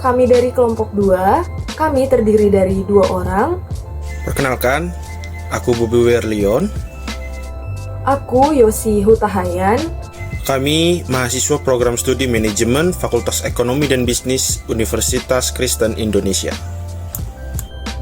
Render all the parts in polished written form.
Kami dari kelompok 2, kami terdiri dari 2 orang. Perkenalkan, aku Bobi Werlion. Aku Yosi Hutahayan. Kami mahasiswa program studi manajemen Fakultas Ekonomi dan Bisnis Universitas Kristen Indonesia.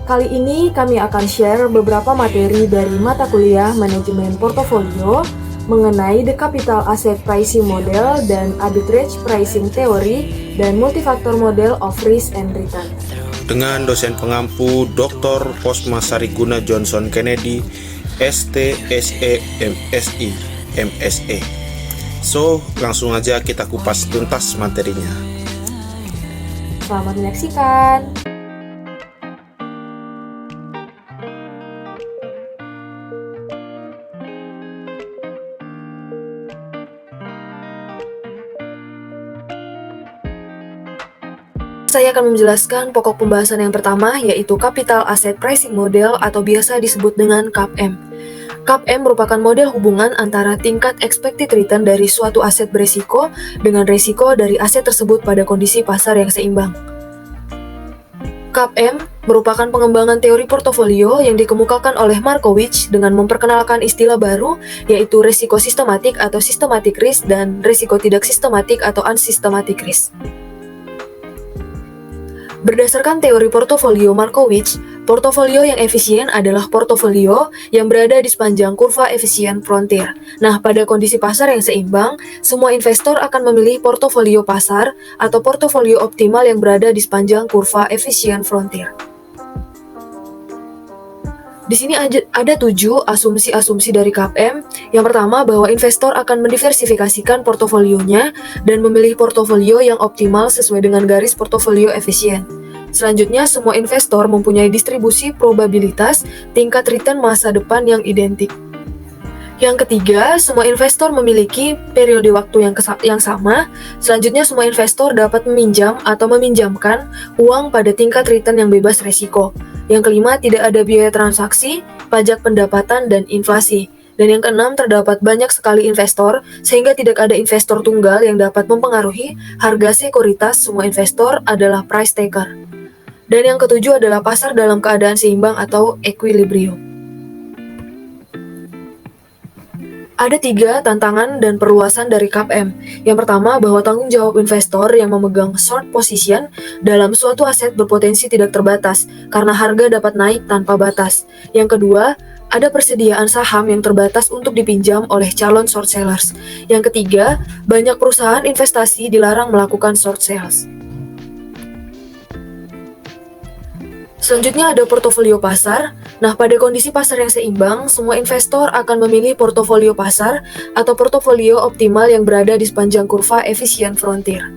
Kali ini kami akan share beberapa materi dari mata kuliah manajemen portofolio mengenai The Capital Asset Pricing Model dan Arbitrage Pricing Theory dan Multifactor Model of Risk and Return. Dengan dosen pengampu Dr. Posma Sariguna Johnson Kennedy, STSE MSI MSE. So, langsung aja kita kupas tuntas materinya. Selamat menyaksikan. Saya akan menjelaskan pokok pembahasan yang pertama, yaitu Capital Asset Pricing Model atau biasa disebut dengan CAPM. CAPM merupakan model hubungan antara tingkat expected return dari suatu aset beresiko dengan resiko dari aset tersebut pada kondisi pasar yang seimbang. CAPM merupakan pengembangan teori portofolio yang dikemukakan oleh Markowitz dengan memperkenalkan istilah baru, yaitu resiko sistematik atau systematic risk dan resiko tidak sistematik atau unsystematic risk. Berdasarkan teori portofolio Markowitz, portofolio yang efisien adalah portofolio yang berada di sepanjang kurva efisien frontier. Nah, pada kondisi pasar yang seimbang, semua investor akan memilih portofolio pasar atau portofolio optimal yang berada di sepanjang kurva efisien frontier. Di sini ada 7 asumsi-asumsi dari CAPM. Yang pertama, bahwa investor akan mendiversifikasikan portofolionya dan memilih portofolio yang optimal sesuai dengan garis portofolio efisien. Selanjutnya, semua investor mempunyai distribusi probabilitas tingkat return masa depan yang identik. Yang ketiga, semua investor memiliki periode waktu yang sama. Selanjutnya, semua investor dapat meminjam atau meminjamkan uang pada tingkat return yang bebas resiko. Yang kelima, tidak ada biaya transaksi, pajak pendapatan, dan inflasi. Dan yang keenam, terdapat banyak sekali investor, sehingga tidak ada investor tunggal yang dapat mempengaruhi harga sekuritas. Semua investor adalah price taker. Dan yang ketujuh adalah pasar dalam keadaan seimbang atau equilibrium. Ada 3 tantangan dan perluasan dari CAPM. Yang pertama, bahwa tanggung jawab investor yang memegang short position dalam suatu aset berpotensi tidak terbatas, karena harga dapat naik tanpa batas. Yang kedua, ada persediaan saham yang terbatas untuk dipinjam oleh calon short sellers. Yang ketiga, banyak perusahaan investasi dilarang melakukan short sales. Selanjutnya ada portofolio pasar. Nah, pada kondisi pasar yang seimbang, semua investor akan memilih portofolio pasar atau portofolio optimal yang berada di sepanjang kurva efisien frontier.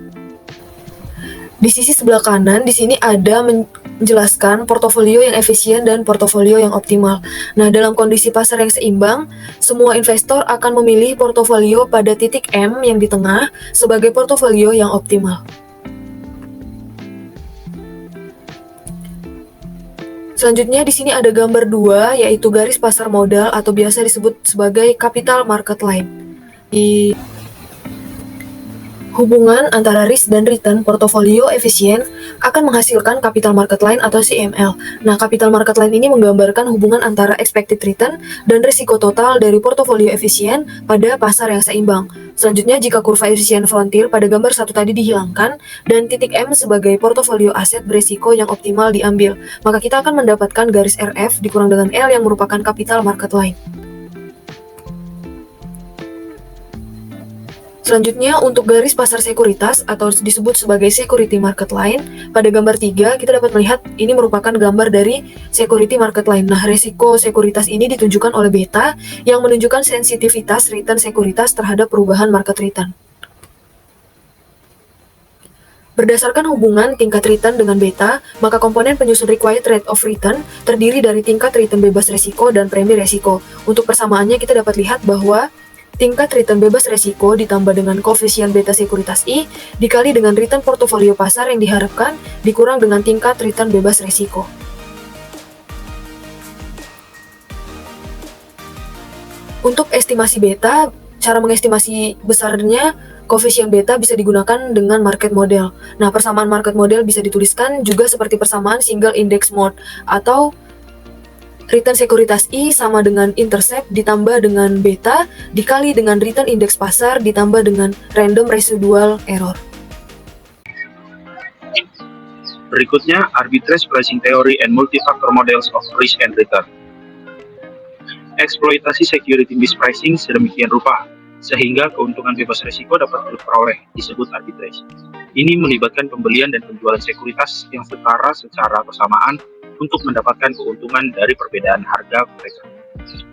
Di sisi sebelah kanan, di sini ada menjelaskan portofolio yang efisien dan portofolio yang optimal. Nah, dalam kondisi pasar yang seimbang, semua investor akan memilih portofolio pada titik M yang di tengah sebagai portofolio yang optimal. Selanjutnya di sini ada gambar 2, yaitu garis pasar modal atau biasa disebut sebagai capital market line. Di hubungan antara risk dan return portofolio efisien akan menghasilkan capital market line atau CML. Nah, capital market line ini menggambarkan hubungan antara expected return dan risiko total dari portofolio efisien pada pasar yang seimbang. Selanjutnya, jika kurva efisien frontier pada gambar 1 tadi dihilangkan dan titik M sebagai portofolio aset berisiko yang optimal diambil, maka kita akan mendapatkan garis RF dikurang dengan L yang merupakan capital market line. Selanjutnya, untuk garis pasar sekuritas atau disebut sebagai security market line, pada gambar 3 kita dapat melihat ini merupakan gambar dari security market line. Nah, resiko sekuritas ini ditunjukkan oleh beta yang menunjukkan sensitivitas return sekuritas terhadap perubahan market return. Berdasarkan hubungan tingkat return dengan beta, maka komponen penyusun required rate of return terdiri dari tingkat return bebas resiko dan premi resiko. Untuk persamaannya kita dapat lihat bahwa tingkat return bebas resiko ditambah dengan koefisien beta sekuritas I dikali dengan return portofolio pasar yang diharapkan dikurang dengan tingkat return bebas resiko. Untuk estimasi beta, cara mengestimasi besarnya koefisien beta bisa digunakan dengan market model. Nah, persamaan market model bisa dituliskan juga seperti persamaan single index mode atau return sekuritas I sama dengan intercept ditambah dengan beta dikali dengan return indeks pasar ditambah dengan random residual error. Berikutnya, arbitrage pricing theory and multi-factor models of risk and return. Eksploitasi security mispricing sedemikian rupa sehingga keuntungan bebas risiko dapat diperoleh disebut arbitrage. Ini melibatkan pembelian dan penjualan sekuritas yang setara secara bersamaan untuk mendapatkan keuntungan dari perbedaan harga mereka.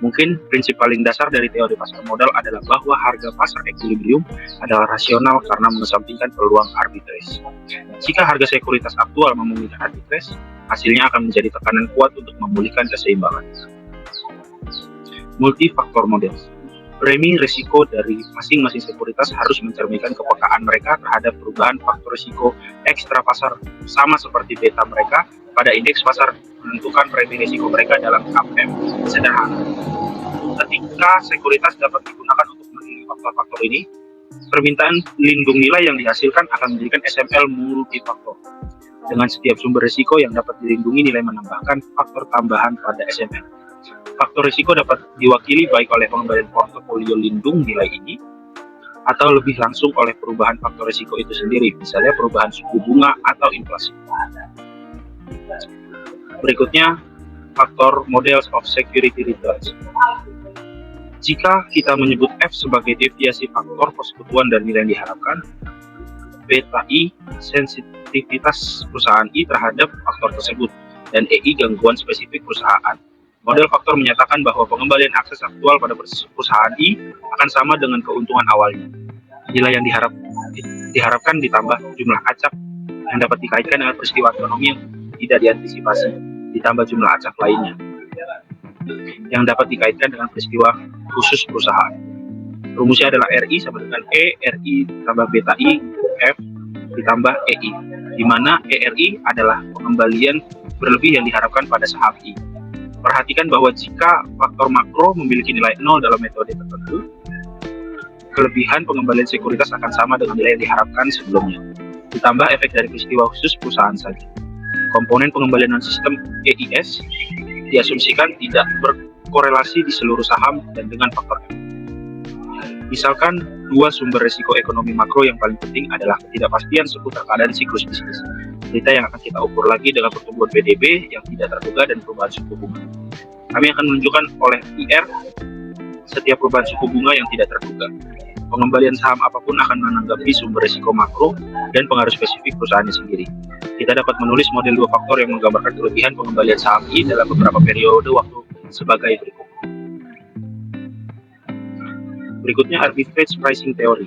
Mungkin prinsip paling dasar dari teori pasar modal adalah bahwa harga pasar equilibrium adalah rasional karena mengesampingkan peluang arbitrage. Jika harga sekuritas aktual memungkinkan arbitrage, hasilnya akan menjadi tekanan kuat untuk memulihkan keseimbangan. Multi-factor models. Premi risiko dari masing-masing sekuritas harus mencerminkan kepekaan mereka terhadap perubahan faktor risiko ekstra pasar, sama seperti beta mereka pada indeks pasar menentukan premi risiko mereka dalam KPM sederhana. Ketika sekuritas dapat digunakan untuk menilai faktor-faktor ini, permintaan lindung nilai yang dihasilkan akan menjadikan SML multifaktor. Dengan setiap sumber risiko yang dapat dilindungi, nilai menambahkan faktor tambahan pada SML. Faktor risiko dapat diwakili baik oleh pengembalian portofolio lindung nilai ini atau lebih langsung oleh perubahan faktor risiko itu sendiri, misalnya perubahan suku bunga atau inflasi. Berikutnya, faktor models of security returns. Jika kita menyebut F sebagai deviasi faktor persekutuan dan nilai yang diharapkan, beta I sensitivitas perusahaan I terhadap faktor tersebut, dan EI gangguan spesifik perusahaan. Model faktor menyatakan bahwa pengembalian akses aktual pada perusahaan I akan sama dengan keuntungan awalnya. Nilai yang diharapkan ditambah jumlah acak yang dapat dikaitkan dengan peristiwa ekonomi yang tidak diantisipasi, ditambah jumlah acak lainnya yang dapat dikaitkan dengan peristiwa khusus perusahaan. Rumusnya adalah RI sama dengan E, RI ditambah beta I, F ditambah EI, di mana ERI adalah pengembalian berlebih yang diharapkan pada saham I. Perhatikan bahwa jika faktor makro memiliki nilai 0 dalam metode tertentu, kelebihan pengembalian sekuritas akan sama dengan nilai yang diharapkan sebelumnya, ditambah efek dari peristiwa khusus perusahaan saja. Komponen pengembalian non-sistem EIS diasumsikan tidak berkorelasi di seluruh saham dan dengan faktor F. Misalkan, dua sumber risiko ekonomi makro yang paling penting adalah ketidakpastian seputar keadaan siklus bisnis. Berita yang akan kita ukur lagi dengan pertumbuhan PDB yang tidak terduga dan perubahan suku bunga. Kami akan menunjukkan oleh IR setiap perubahan suku bunga yang tidak terduga. Pengembalian saham apapun akan menanggapi sumber risiko makro dan pengaruh spesifik perusahaannya sendiri. Kita dapat menulis model dua faktor yang menggambarkan kelebihan pengembalian saham I dalam beberapa periode waktu sebagai berikut. Berikutnya, arbitrage pricing theory.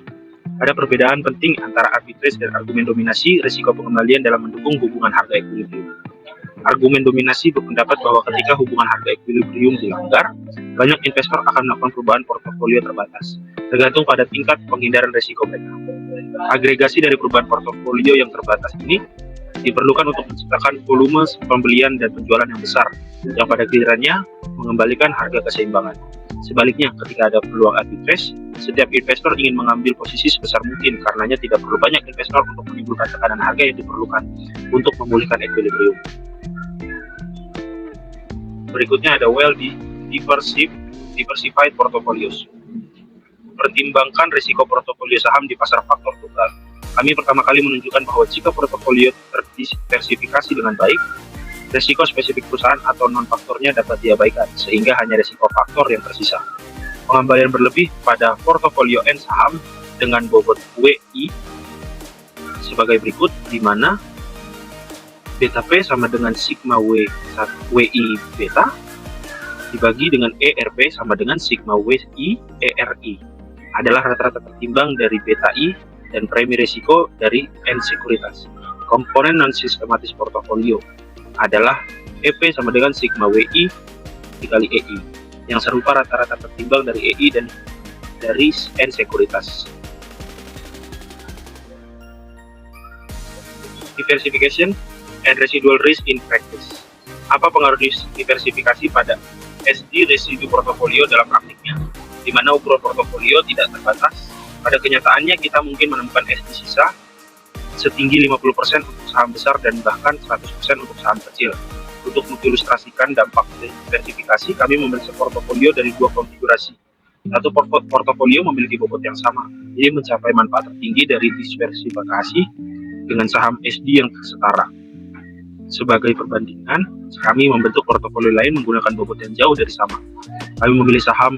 Ada perbedaan penting antara arbitrage dan argumen dominasi risiko pengembalian dalam mendukung hubungan harga equilibrium. Argumen dominasi berpendapat bahwa ketika hubungan harga equilibrium dilanggar, banyak investor akan melakukan perubahan portofolio terbatas, tergantung pada tingkat penghindaran risiko mereka. Agregasi dari perubahan portofolio yang terbatas ini diperlukan untuk menciptakan volume pembelian dan penjualan yang besar, yang pada gilirannya mengembalikan harga keseimbangan. Sebaliknya, ketika ada peluang arbitrage, setiap investor ingin mengambil posisi sebesar mungkin, karenanya tidak perlu banyak investor untuk menimbulkan tekanan harga yang diperlukan untuk memulihkan equilibrium. Berikutnya ada diversified portfolios. Pertimbangkan risiko portofolio saham di pasar faktor tunggal. Kami pertama kali menunjukkan bahwa jika portofolio terdiversifikasi dengan baik, risiko spesifik perusahaan atau non-faktornya dapat diabaikan, sehingga hanya risiko faktor yang tersisa. Pengembalian berlebih pada portofolio N saham dengan bobot WI sebagai berikut, di mana beta P sama dengan sigma WI beta dibagi dengan ERP sama dengan sigma WI ERI adalah rata-rata tertimbang dari beta I dan premi risiko dari N sekuritas. Komponen non-sistematis portofolio adalah EP sama dengan sigma WI dikali EI, yang serupa rata-rata tertimbang dari EI dan dari N sekuritas. Diversification and residual risk in practice. Apa pengaruh diversifikasi pada SD residu portofolio dalam praktiknya? di mana ukuran portofolio tidak terbatas. Pada kenyataannya kita mungkin menemukan SD sisa setinggi 50% untuk saham besar dan bahkan 100% untuk saham kecil. Untuk mengilustrasikan dampak diversifikasi, kami memiliki portofolio dari dua konfigurasi. Satu portofolio memiliki bobot yang sama, jadi mencapai manfaat tertinggi dari diversifikasi dengan saham SD yang setara. Sebagai perbandingan, kami membentuk portofolio lain menggunakan bobot yang jauh dari sama. Kami memilih saham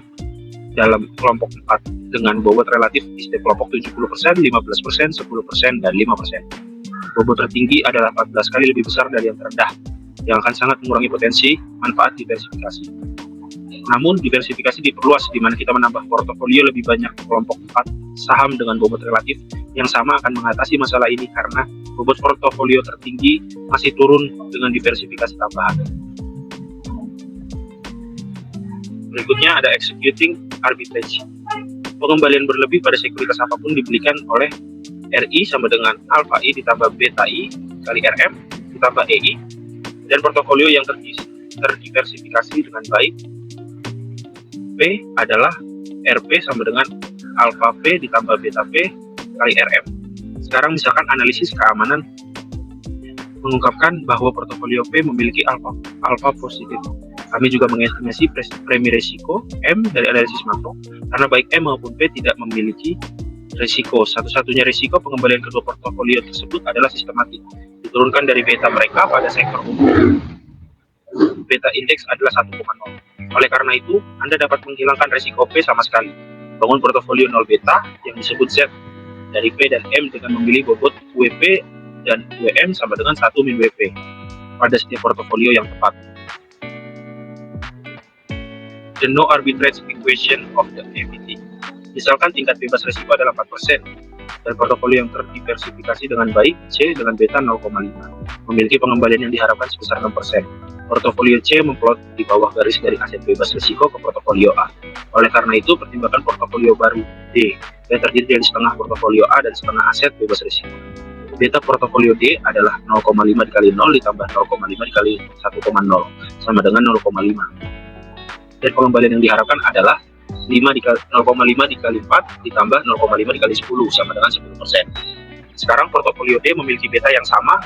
dalam kelompok 4 dengan bobot relatif di setiap kelompok 70%, 15%, 10%, dan 5%. Bobot tertinggi adalah 14 kali lebih besar dari yang terendah, yang akan sangat mengurangi potensi manfaat diversifikasi. Namun, diversifikasi diperluas di mana kita menambah portofolio lebih banyak kelompok 4 saham dengan bobot relatif yang sama akan mengatasi masalah ini karena bobot portofolio tertinggi masih turun dengan diversifikasi tambahan. Berikutnya ada executing arbitrage. Pengembalian berlebih pada sekuritas apapun dibelikan oleh RI sama dengan alfa I ditambah beta I kali RM ditambah EI, dan portofolio yang terdiversifikasi dengan baik P adalah RP sama dengan alfa P ditambah beta P kali RM. Sekarang misalkan analisis keamanan mengungkapkan bahwa portofolio P memiliki alfa positif. Kami juga mengestimasi premi risiko M dari analisis makro, karena baik M maupun P tidak memiliki risiko. Satu-satunya risiko pengembalian kedua portofolio tersebut adalah sistematik, diturunkan dari beta mereka pada sektor umum. Beta indeks adalah 1,0. Oleh karena itu, Anda dapat menghilangkan risiko P sama sekali. Bangun portofolio 0 beta yang disebut Z dari P dan M dengan memilih bobot WP dan WM sama dengan 1 min WP pada setiap portofolio yang tepat. The no arbitrage equation of the EBT. Misalkan tingkat bebas risiko adalah 4% dan portofolio yang terdiversifikasi dengan baik C dengan beta 0,5 memiliki pengembalian yang diharapkan sebesar 6%. Portofolio C memplot di bawah garis dari aset bebas risiko ke portofolio A. Oleh karena itu, pertimbangkan portofolio baru D yang terdiri dari setengah portofolio A dan setengah aset bebas risiko. Beta portofolio D adalah 0,5 dikali 0 ditambah 0,5 dikali 1,0 sama dengan 0,5. Dan pengembalian yang diharapkan adalah 0,5 dikali 4 ditambah 0,5 dikali 10 sama dengan 10%. Sekarang portofolio D memiliki beta yang sama,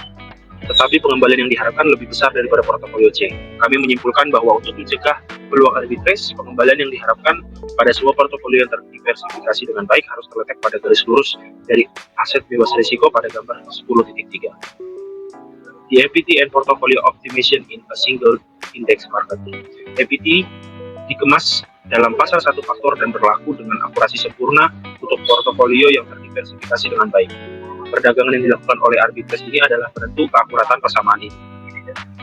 tetapi pengembalian yang diharapkan lebih besar daripada portofolio C. Kami menyimpulkan bahwa untuk mencegah peluang arbitrage, pengembalian yang diharapkan pada semua portofolio yang terdiversifikasi dengan baik harus terletak pada garis lurus dari aset bebas risiko pada gambar 10.3. The equity and portfolio optimization in a single index market. Equity dikemas dalam pasal satu faktor dan berlaku dengan akurasi sempurna untuk portofolio yang terdiversifikasi dengan baik. Perdagangan yang dilakukan oleh arbitrage ini adalah penentu keakuratan persamaan ini.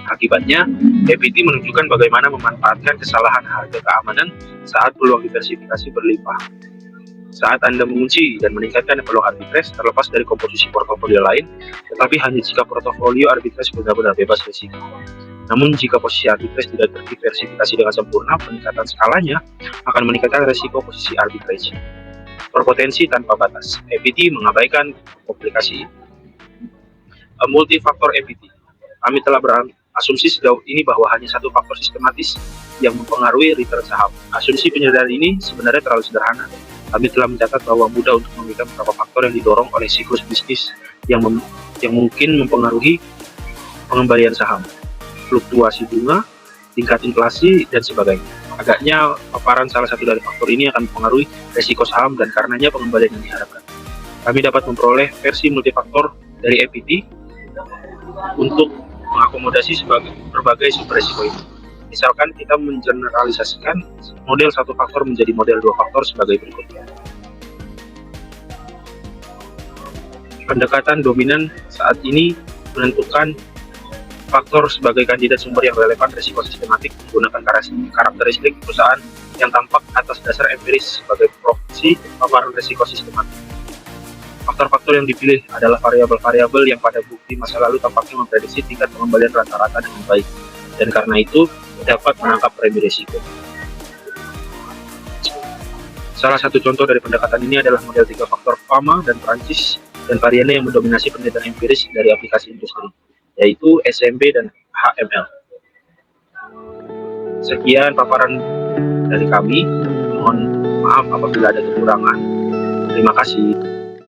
Akibatnya, equity menunjukkan bagaimana memanfaatkan kesalahan harga keamanan saat peluang diversifikasi berlimpah. Saat Anda mengunci dan meningkatkan peluang arbitrage terlepas dari komposisi portofolio lain, tetapi hanya jika portofolio arbitrage benar-benar bebas risiko. Namun jika posisi arbitrage tidak terdiversifikasi dengan sempurna, peningkatan skalanya akan meningkatkan risiko posisi arbitrage. Berpotensi tanpa batas. EBT mengabaikan komplikasi ini. Multifaktor EBT. Kami telah berasumsi sejauh ini bahwa hanya satu faktor sistematis yang mempengaruhi return saham. Asumsi penyederhanaan ini sebenarnya terlalu sederhana. Kami telah mencatat bahwa mudah untuk memberikan beberapa faktor yang didorong oleh siklus bisnis yang mungkin mempengaruhi pengembalian saham, fluktuasi bunga, tingkat inflasi, dan sebagainya. Agaknya paparan salah satu dari faktor ini akan mempengaruhi risiko saham dan karenanya pengembalian yang diharapkan. Kami dapat memperoleh versi multifaktor dari EBT untuk mengakomodasi berbagai sumber risiko ini. Misalkan kita mengeneralisasikan model satu faktor menjadi model dua faktor sebagai berikutnya. Pendekatan dominan saat ini menentukan faktor sebagai kandidat sumber yang relevan risiko sistematik menggunakan karakteristik perusahaan yang tampak atas dasar empiris sebagai proksi paparan risiko sistematik. Faktor-faktor yang dipilih adalah variabel-variabel yang pada bukti masa lalu tampaknya memprediksi tingkat pengembalian rata-rata dengan baik, dan karena itu dapat menangkap premi risiko. Salah satu contoh dari pendekatan ini adalah model 3 faktor Fama dan Prancis dan variannya yang mendominasi penelitian empiris dari aplikasi industri, yaitu SMB dan HML. Sekian paparan dari kami. Mohon maaf maaf apabila ada kekurangan. Terima kasih.